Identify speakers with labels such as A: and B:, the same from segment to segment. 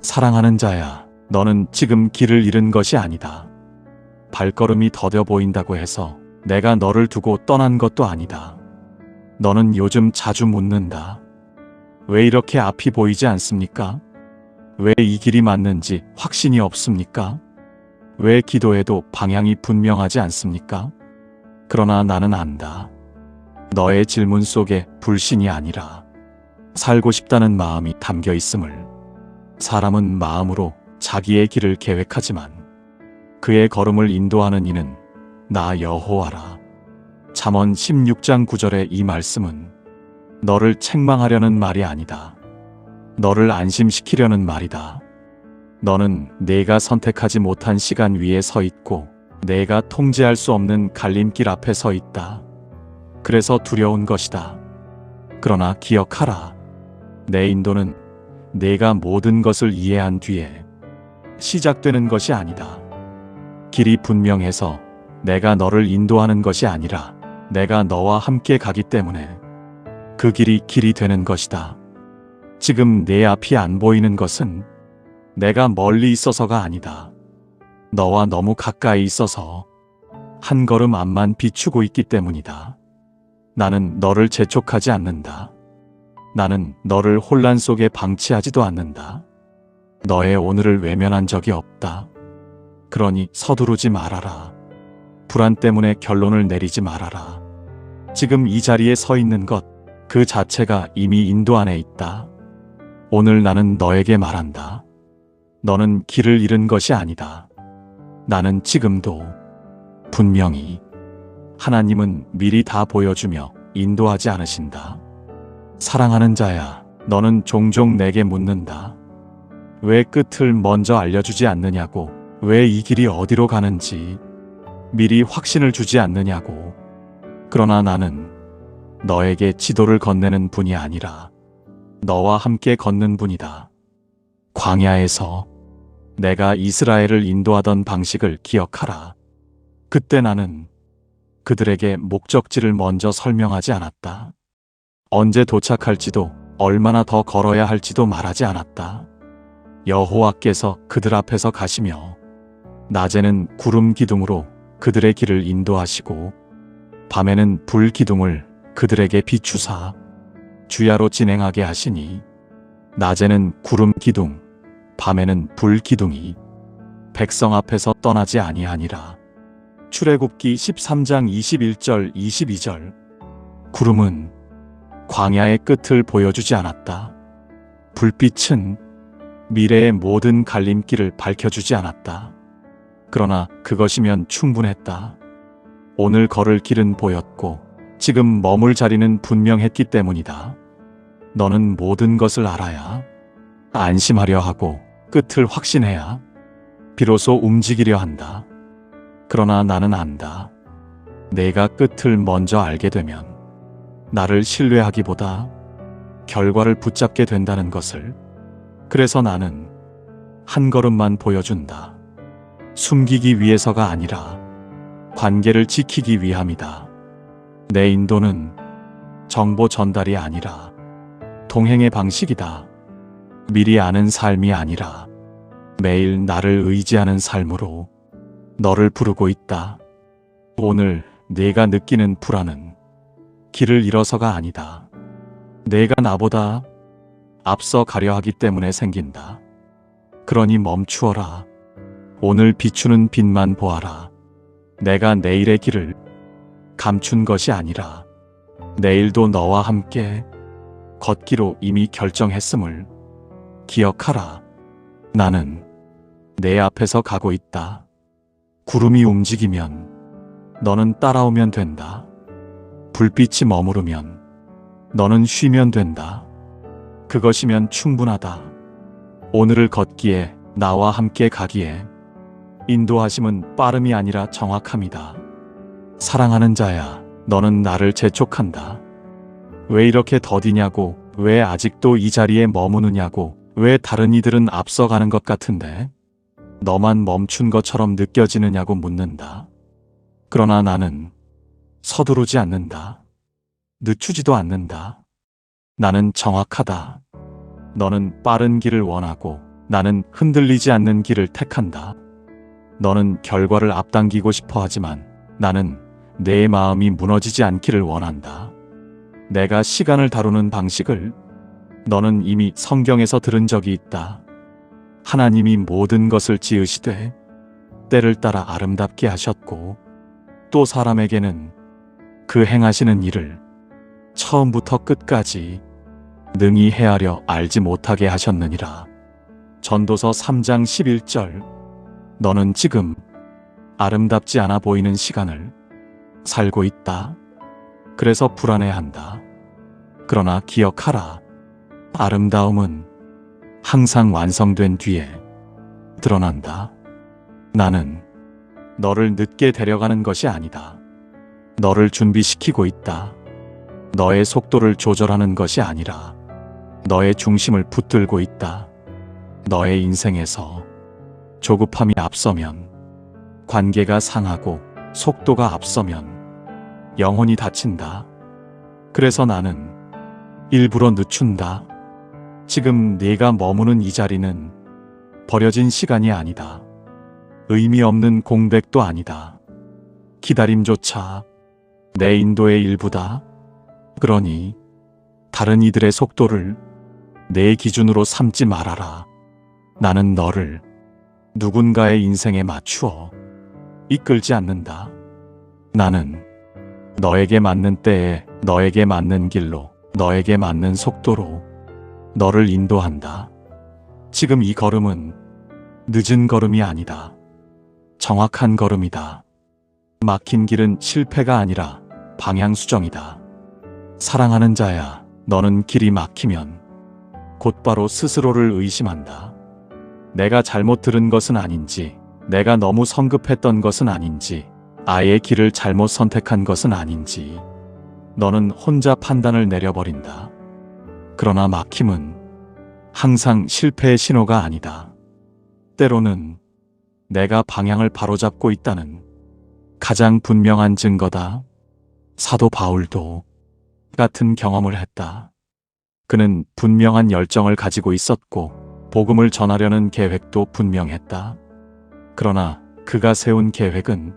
A: 사랑하는 자야, 너는 지금 길을 잃은 것이 아니다. 발걸음이 더뎌 보인다고 해서 내가 너를 두고 떠난 것도 아니다. 너는 요즘 자주 묻는다. 왜 이렇게 앞이 보이지 않습니까? 왜 이 길이 맞는지 확신이 없습니까? 왜 기도해도 방향이 분명하지 않습니까? 그러나 나는 안다. 너의 질문 속에 불신이 아니라 살고 싶다는 마음이 담겨 있음을. 사람은 마음으로 자기의 길을 계획하지만 그의 걸음을 인도하는 이는 나 여호와라. 잠언 16장 9절의 이 말씀은 너를 책망하려는 말이 아니다. 너를 안심시키려는 말이다. 너는 내가 선택하지 못한 시간 위에 서 있고 내가 통제할 수 없는 갈림길 앞에 서 있다. 그래서 두려운 것이다. 그러나 기억하라. 내 인도는 내가 모든 것을 이해한 뒤에 시작되는 것이 아니다. 길이 분명해서 내가 너를 인도하는 것이 아니라 내가 너와 함께 가기 때문에 그 길이 되는 것이다. 지금 내 앞이 안 보이는 것은 내가 멀리 있어서가 아니다. 너와 너무 가까이 있어서 한 걸음 앞만 비추고 있기 때문이다. 나는 너를 재촉하지 않는다. 나는 너를 혼란 속에 방치하지도 않는다. 너의 오늘을 외면한 적이 없다. 그러니 서두르지 말아라. 불안 때문에 결론을 내리지 말아라. 지금 이 자리에 서 있는 것, 그 자체가 이미 인도 안에 있다. 오늘 나는 너에게 말한다. 너는 길을 잃은 것이 아니다. 나는 지금도 분명히 하나님은 미리 다 보여주며 인도하지 않으신다. 사랑하는 자야, 너는 종종 내게 묻는다. 왜 끝을 먼저 알려주지 않느냐고, 왜 이 길이 어디로 가는지 미리 확신을 주지 않느냐고. 그러나 나는 너에게 지도를 건네는 분이 아니라 너와 함께 걷는 분이다. 광야에서 내가 이스라엘을 인도하던 방식을 기억하라. 그때 나는 그들에게 목적지를 먼저 설명하지 않았다. 언제 도착할지도 얼마나 더 걸어야 할지도 말하지 않았다. 여호와께서 그들 앞에서 가시며 낮에는 구름 기둥으로 그들의 길을 인도하시고 밤에는 불 기둥을 그들에게 비추사 주야로 진행하게 하시니 낮에는 구름 기둥, 밤에는 불 기둥이 백성 앞에서 떠나지 아니하니라. 출애굽기 13장 21절 22절. 구름은 광야의 끝을 보여주지 않았다. 불빛은 미래의 모든 갈림길을 밝혀주지 않았다. 그러나 그것이면 충분했다. 오늘 걸을 길은 보였고 지금 머물 자리는 분명했기 때문이다. 너는 모든 것을 알아야 안심하려 하고 끝을 확신해야 비로소 움직이려 한다. 그러나 나는 안다. 내가 끝을 먼저 알게 되면 나를 신뢰하기보다 결과를 붙잡게 된다는 것을. 그래서 나는 한 걸음만 보여준다. 숨기기 위해서가 아니라 관계를 지키기 위함이다. 내 인도는 정보 전달이 아니라 동행의 방식이다. 미리 아는 삶이 아니라 매일 나를 의지하는 삶으로 너를 부르고 있다. 오늘 내가 느끼는 불안은 길을 잃어서가 아니다. 내가 나보다 앞서 가려 하기 때문에 생긴다. 그러니 멈추어라. 오늘 비추는 빛만 보아라. 내가 내일의 길을 감춘 것이 아니라 내일도 너와 함께 걷기로 이미 결정했음을 기억하라. 나는 내 앞에서 가고 있다. 구름이 움직이면 너는 따라오면 된다. 불빛이 머무르면 너는 쉬면 된다. 그것이면 충분하다. 오늘을 걷기에, 나와 함께 가기에 인도하심은 빠름이 아니라 정확함이다. 사랑하는 자야, 너는 나를 재촉한다. 왜 이렇게 더디냐고, 왜 아직도 이 자리에 머무느냐고, 왜 다른 이들은 앞서가는 것 같은데 너만 멈춘 것처럼 느껴지느냐고 묻는다. 그러나 나는 서두르지 않는다. 늦추지도 않는다. 나는 정확하다. 너는 빠른 길을 원하고 나는 흔들리지 않는 길을 택한다. 너는 결과를 앞당기고 싶어 하지만 나는 내 마음이 무너지지 않기를 원한다. 내가 시간을 다루는 방식을 너는 이미 성경에서 들은 적이 있다. 하나님이 모든 것을 지으시되 때를 따라 아름답게 하셨고 또 사람에게는 그 행하시는 일을 처음부터 끝까지 능히 헤아려 알지 못하게 하셨느니라. 전도서 3장 11절. 너는 지금 아름답지 않아 보이는 시간을 살고 있다. 그래서 불안해한다. 그러나 기억하라. 아름다움은 항상 완성된 뒤에 드러난다. 나는 너를 늦게 데려가는 것이 아니다. 너를 준비시키고 있다. 너의 속도를 조절하는 것이 아니라 너의 중심을 붙들고 있다. 너의 인생에서 조급함이 앞서면 관계가 상하고 속도가 앞서면 영혼이 다친다. 그래서 나는 일부러 늦춘다. 지금 네가 머무는 이 자리는 버려진 시간이 아니다. 의미 없는 공백도 아니다. 기다림조차 내 인도의 일부다. 그러니 다른 이들의 속도를 내 기준으로 삼지 말아라. 나는 너를 누군가의 인생에 맞추어 이끌지 않는다. 나는 너에게 맞는 때에 너에게 맞는 길로 너에게 맞는 속도로 너를 인도한다. 지금 이 걸음은 늦은 걸음이 아니다. 정확한 걸음이다. 막힌 길은 실패가 아니라 방향 수정이다. 사랑하는 자야, 너는 길이 막히면 곧바로 스스로를 의심한다. 내가 잘못 들은 것은 아닌지, 내가 너무 성급했던 것은 아닌지, 아예 길을 잘못 선택한 것은 아닌지, 너는 혼자 판단을 내려버린다. 그러나 막힘은 항상 실패의 신호가 아니다. 때로는 내가 방향을 바로잡고 있다는 가장 분명한 증거다. 사도 바울도 같은 경험을 했다. 그는 분명한 열정을 가지고 있었고 복음을 전하려는 계획도 분명했다. 그러나 그가 세운 계획은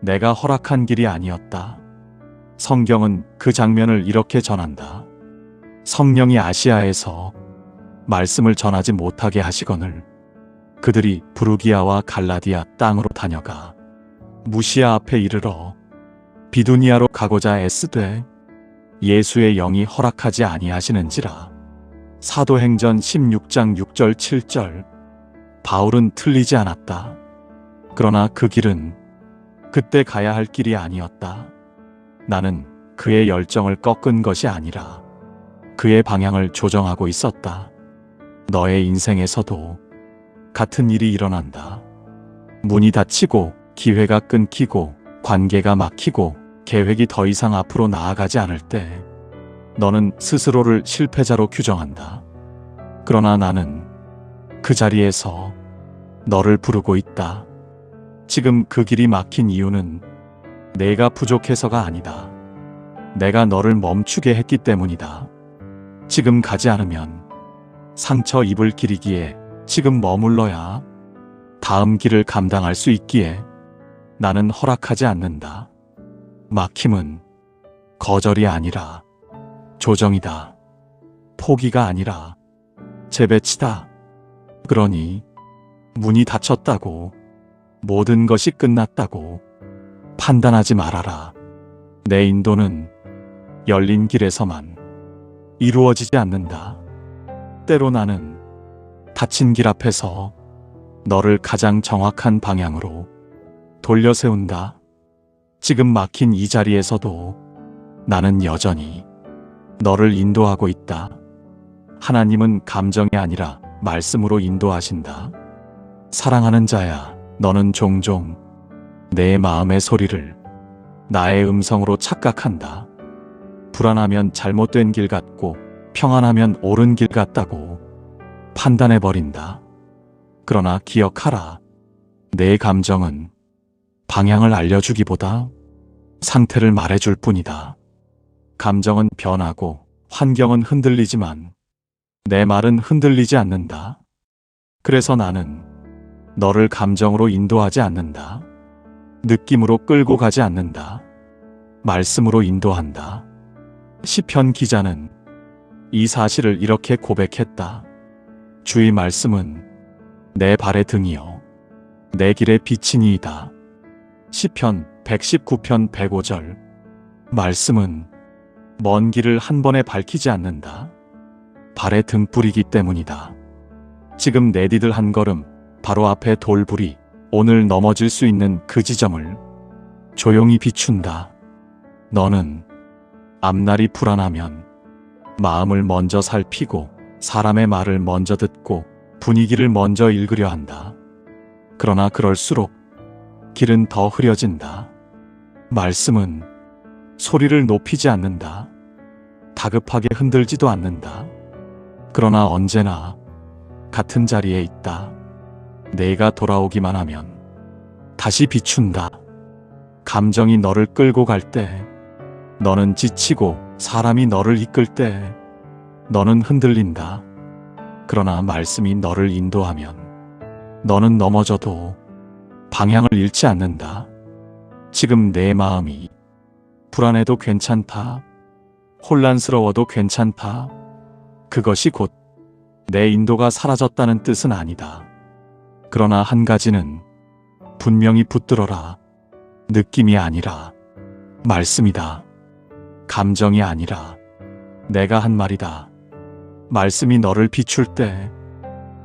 A: 내가 허락한 길이 아니었다. 성경은 그 장면을 이렇게 전한다. 성령이 아시아에서 말씀을 전하지 못하게 하시거늘 그들이 부르기아와 갈라디아 땅으로 다녀가 무시아 앞에 이르러 비두니아로 가고자 애쓰되 예수의 영이 허락하지 아니하시는지라. 사도행전 16장 6절 7절. 바울은 틀리지 않았다. 그러나 그 길은 그때 가야 할 길이 아니었다. 나는 그의 열정을 꺾은 것이 아니라 그의 방향을 조정하고 있었다. 너의 인생에서도 같은 일이 일어난다. 문이 닫히고 기회가 끊기고 관계가 막히고 계획이 더 이상 앞으로 나아가지 않을 때 너는 스스로를 실패자로 규정한다. 그러나 나는 그 자리에서 너를 부르고 있다. 지금 그 길이 막힌 이유는 내가 부족해서가 아니다. 내가 너를 멈추게 했기 때문이다. 지금 가지 않으면 상처 입을 길이기에 지금 머물러야 다음 길을 감당할 수 있기에 나는 허락하지 않는다. 막힘은 거절이 아니라 조정이다. 포기가 아니라 재배치다. 그러니 문이 닫혔다고 모든 것이 끝났다고 판단하지 말아라. 내 인도는 열린 길에서만 이루어지지 않는다. 때로 나는 닫힌 길 앞에서 너를 가장 정확한 방향으로 돌려 세운다. 지금 막힌 이 자리에서도 나는 여전히 너를 인도하고 있다. 하나님은 감정이 아니라 말씀으로 인도하신다. 사랑하는 자야, 너는 종종 내 마음의 소리를 나의 음성으로 착각한다. 불안하면 잘못된 길 같고 평안하면 옳은 길 같다고 판단해버린다. 그러나 기억하라. 내 감정은 방향을 알려주기보다 상태를 말해줄 뿐이다. 감정은 변하고 환경은 흔들리지만 내 말은 흔들리지 않는다. 그래서 나는 너를 감정으로 인도하지 않는다. 느낌으로 끌고 가지 않는다. 말씀으로 인도한다. 시편 기자는 이 사실을 이렇게 고백했다. 주의 말씀은 내 발의 등이요 내 길의 빛이니이다. 시편 119편 105절. 말씀은 먼 길을 한 번에 밝히지 않는다. 발의 등불이기 때문이다. 지금 내디딜 한 걸음 바로 앞에 돌불이 오늘 넘어질 수 있는 그 지점을 조용히 비춘다. 너는 앞날이 불안하면 마음을 먼저 살피고 사람의 말을 먼저 듣고 분위기를 먼저 읽으려 한다. 그러나 그럴수록 길은 더 흐려진다. 말씀은 소리를 높이지 않는다. 다급하게 흔들지도 않는다. 그러나 언제나 같은 자리에 있다. 내가 돌아오기만 하면 다시 비춘다. 감정이 너를 끌고 갈 때 너는 지치고 사람이 너를 이끌 때 너는 흔들린다. 그러나 말씀이 너를 인도하면 너는 넘어져도 방향을 잃지 않는다. 지금 내 마음이 불안해도 괜찮다. 혼란스러워도 괜찮다. 그것이 곧 내 인도가 사라졌다는 뜻은 아니다. 그러나 한 가지는 분명히 붙들어라. 느낌이 아니라 말씀이다. 감정이 아니라 내가 한 말이다. 말씀이 너를 비출 때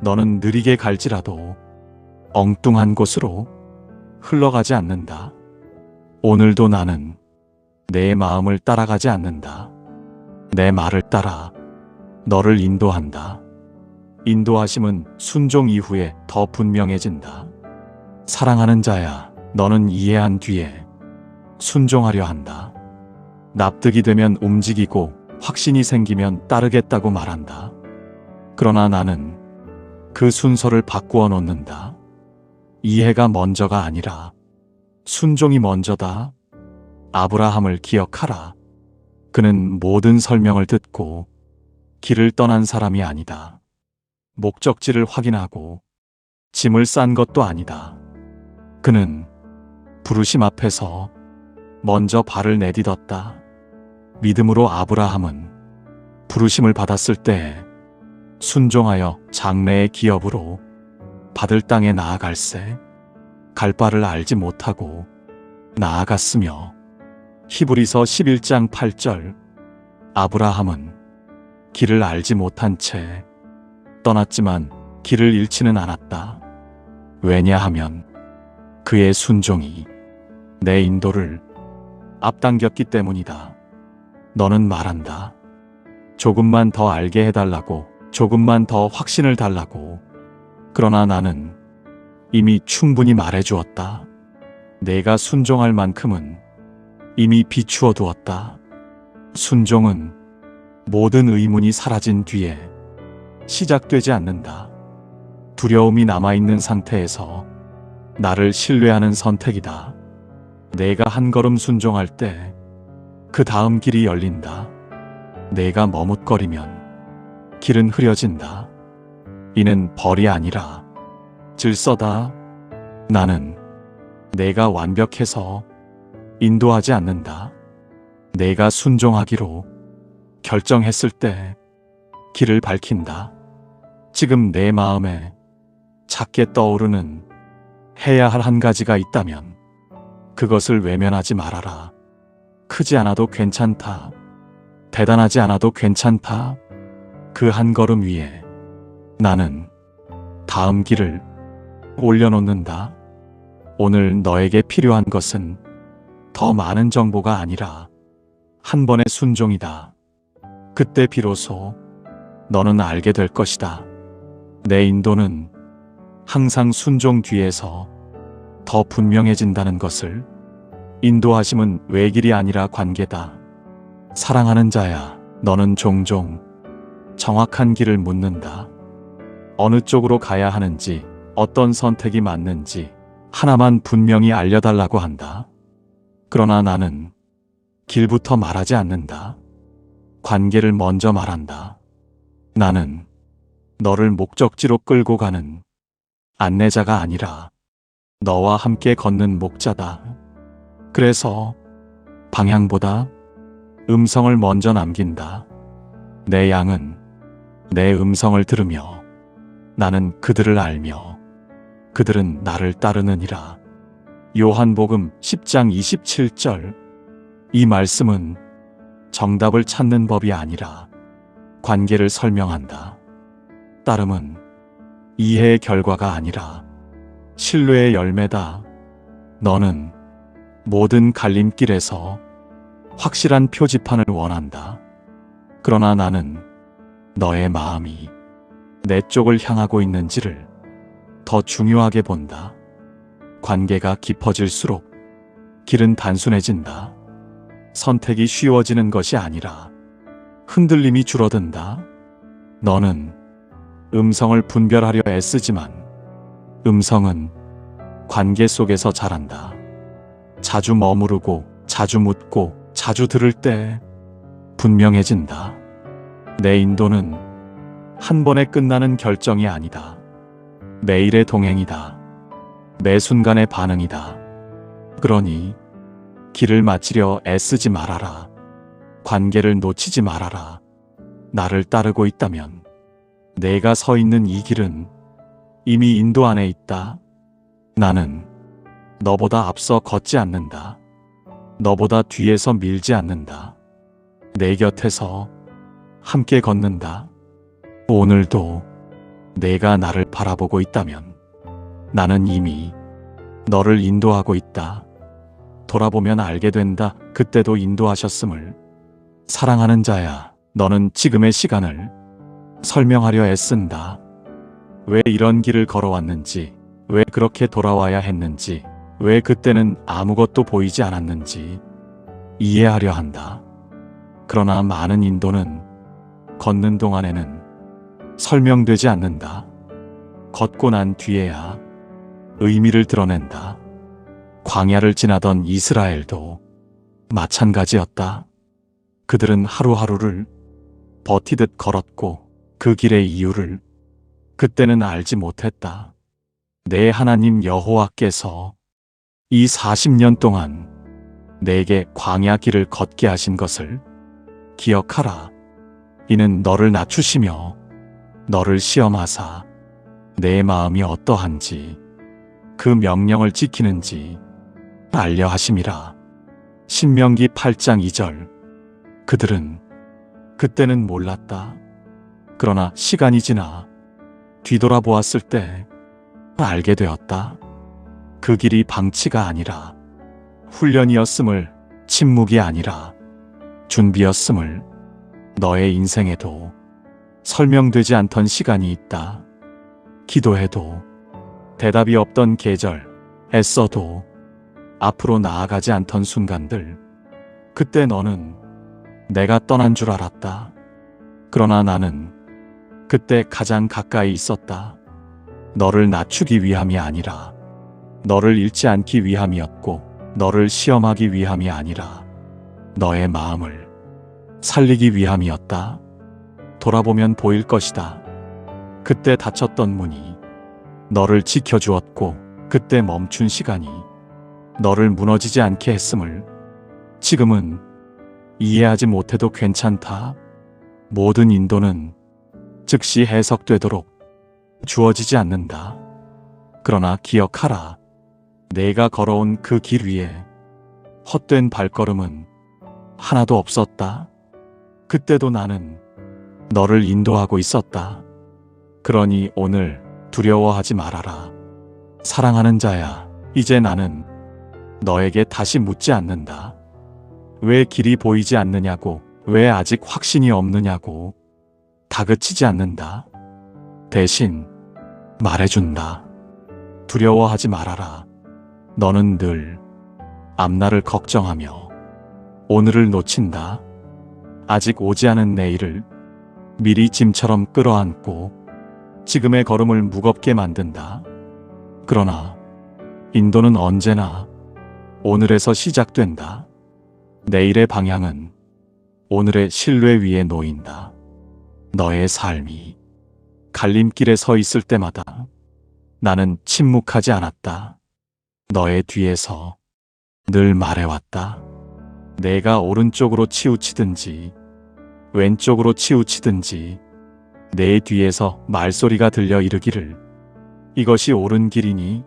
A: 너는 느리게 갈지라도 엉뚱한 곳으로 흘러가지 않는다. 오늘도 나는 내 마음을 따라가지 않는다. 내 말을 따라 너를 인도한다. 인도하심은 순종 이후에 더 분명해진다. 사랑하는 자야, 너는 이해한 뒤에 순종하려 한다. 납득이 되면 움직이고 확신이 생기면 따르겠다고 말한다. 그러나 나는 그 순서를 바꾸어 놓는다. 이해가 먼저가 아니라 순종이 먼저다. 아브라함을 기억하라. 그는 모든 설명을 듣고 길을 떠난 사람이 아니다. 목적지를 확인하고 짐을 싼 것도 아니다. 그는 부르심 앞에서 먼저 발을 내딛었다. 믿음으로 아브라함은 부르심을 받았을 때 순종하여 장래의 기업으로 받을 땅에 나아갈새 갈 바를 알지 못하고 나아갔으며 히브리서 11장 8절. 아브라함은 길을 알지 못한 채 떠났지만 길을 잃지는 않았다. 왜냐하면 그의 순종이 내 인도를 앞당겼기 때문이다. 너는 말한다. 조금만 더 알게 해달라고, 조금만 더 확신을 달라고. 그러나 나는 이미 충분히 말해주었다. 내가 순종할 만큼은 이미 비추어 두었다. 순종은 모든 의문이 사라진 뒤에 시작되지 않는다. 두려움이 남아있는 상태에서 나를 신뢰하는 선택이다. 내가 한 걸음 순종할 때 그 다음 길이 열린다. 내가 머뭇거리면 길은 흐려진다. 이는 벌이 아니라 질서다. 나는 내가 완벽해서 인도하지 않는다. 내가 순종하기로 결정했을 때 길을 밝힌다. 지금 내 마음에 작게 떠오르는 해야 할 한 가지가 있다면 그것을 외면하지 말아라. 크지 않아도 괜찮다. 대단하지 않아도 괜찮다. 그 한 걸음 위에 나는 다음 길을 올려놓는다. 오늘 너에게 필요한 것은 더 많은 정보가 아니라 한 번의 순종이다. 그때 비로소 너는 알게 될 것이다. 내 인도는 항상 순종 뒤에서 더 분명해진다는 것을. 인도하심은 외길이 아니라 관계다. 사랑하는 자야, 너는 종종 정확한 길을 묻는다. 어느 쪽으로 가야 하는지, 어떤 선택이 맞는지 하나만 분명히 알려달라고 한다. 그러나 나는 길부터 말하지 않는다. 관계를 먼저 말한다. 나는 너를 목적지로 끌고 가는 안내자가 아니라 너와 함께 걷는 목자다. 그래서 방향보다 음성을 먼저 남긴다. 내 양은 내 음성을 들으며 나는 그들을 알며 그들은 나를 따르느니라. 요한복음 10장 27절. 이 말씀은 정답을 찾는 법이 아니라 관계를 설명한다. 따름은 이해의 결과가 아니라 신뢰의 열매다. 너는 모든 갈림길에서 확실한 표지판을 원한다. 그러나 나는 너의 마음이 내 쪽을 향하고 있는지를 더 중요하게 본다. 관계가 깊어질수록 길은 단순해진다. 선택이 쉬워지는 것이 아니라 흔들림이 줄어든다. 너는 음성을 분별하려 애쓰지만 음성은 관계 속에서 자란다. 자주 머무르고 자주 묻고 자주 들을 때 분명해진다. 내 인도는 한 번에 끝나는 결정이 아니다. 매일의 동행이다. 매 순간의 반응이다. 그러니 길을 마치려 애쓰지 말아라. 관계를 놓치지 말아라. 나를 따르고 있다면 내가 서 있는 이 길은 이미 인도 안에 있다. 나는 너보다 앞서 걷지 않는다. 너보다 뒤에서 밀지 않는다. 내 곁에서 함께 걷는다. 오늘도 내가 나를 바라보고 있다면 나는 이미 너를 인도하고 있다. 돌아보면 알게 된다. 그때도 인도하셨음을. 사랑하는 자야, 너는 지금의 시간을 설명하려 애쓴다. 왜 이런 길을 걸어왔는지, 왜 그렇게 돌아와야 했는지, 왜 그때는 아무것도 보이지 않았는지 이해하려 한다. 그러나 많은 인도는 걷는 동안에는 설명되지 않는다. 걷고 난 뒤에야 의미를 드러낸다. 광야를 지나던 이스라엘도 마찬가지였다. 그들은 하루하루를 버티듯 걸었고 그 길의 이유를 그때는 알지 못했다. 내 하나님 여호와께서 이 40년 동안 내게 광야 길을 걷게 하신 것을 기억하라. 이는 너를 낮추시며 너를 시험하사 내 마음이 어떠한지 그 명령을 지키는지 알려 하심이라. 신명기 8장 2절. 그들은 그때는 몰랐다. 그러나 시간이 지나 뒤돌아보았을 때 알게 되었다. 그 길이 방치가 아니라 훈련이었음을, 침묵이 아니라 준비였음을. 너의 인생에도 설명되지 않던 시간이 있다. 기도해도 대답이 없던 계절, 애써도 앞으로 나아가지 않던 순간들. 그때 너는 내가 떠난 줄 알았다. 그러나 나는 그때 가장 가까이 있었다. 너를 낮추기 위함이 아니라 너를 잃지 않기 위함이었고, 너를 시험하기 위함이 아니라 너의 마음을 살리기 위함이었다. 돌아보면 보일 것이다. 그때 닫혔던 문이 너를 지켜주었고, 그때 멈춘 시간이 너를 무너지지 않게 했음을. 지금은 이해하지 못해도 괜찮다. 모든 인도는 즉시 해석되도록 주어지지 않는다. 그러나 기억하라. 내가 걸어온 그 길 위에 헛된 발걸음은 하나도 없었다. 그때도 나는 너를 인도하고 있었다. 그러니 오늘 두려워하지 말아라. 사랑하는 자야, 이제 나는 너에게 다시 묻지 않는다. 왜 길이 보이지 않느냐고, 왜 아직 확신이 없느냐고 다그치지 않는다. 대신 말해준다. 두려워하지 말아라. 너는 늘 앞날을 걱정하며 오늘을 놓친다. 아직 오지 않은 내일을 미리 짐처럼 끌어안고 지금의 걸음을 무겁게 만든다. 그러나 인도는 언제나 오늘에서 시작된다. 내일의 방향은 오늘의 신뢰 위에 놓인다. 너의 삶이 갈림길에 서 있을 때마다 나는 침묵하지 않았다. 너의 뒤에서 늘 말해왔다. 내가 오른쪽으로 치우치든지 왼쪽으로 치우치든지 내 뒤에서 말소리가 들려 이르기를 이것이 옳은 길이니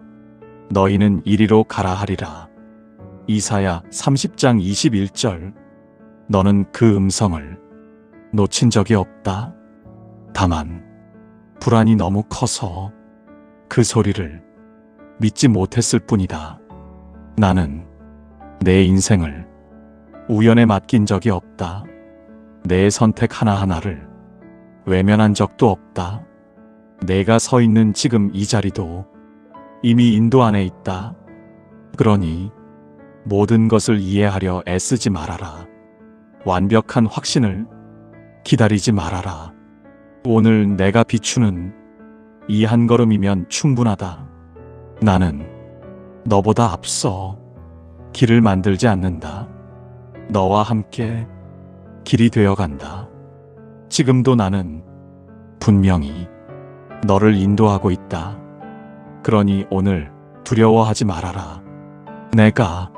A: 너희는 이리로 가라 하리라. 이사야 30장 21절. 너는 그 음성을 놓친 적이 없다. 다만 불안이 너무 커서 그 소리를 믿지 못했을 뿐이다. 나는 내 인생을 우연에 맡긴 적이 없다. 내 선택 하나하나를 외면한 적도 없다. 내가 서 있는 지금 이 자리도 이미 인도 안에 있다. 그러니 모든 것을 이해하려 애쓰지 말아라. 완벽한 확신을 기다리지 말아라. 오늘 내가 비추는 이 한 걸음이면 충분하다. 나는 너보다 앞서 길을 만들지 않는다. 너와 함께 길이 되어간다. 지금도 나는 분명히 너를 인도하고 있다. 그러니 오늘 두려워하지 말아라. 내가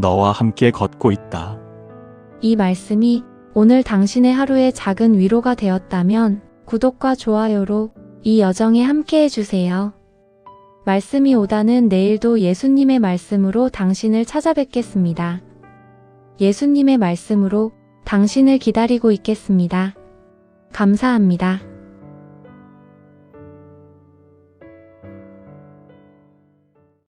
A: 너와 함께 걷고 있다.
B: 이 말씀이 오늘 당신의 하루의 작은 위로가 되었다면 구독과 좋아요로 이 여정에 함께 해주세요. 말씀이 오다는 내일도 예수님의 말씀으로 당신을 찾아뵙겠습니다. 예수님의 말씀으로 당신을 기다리고 있겠습니다. 감사합니다.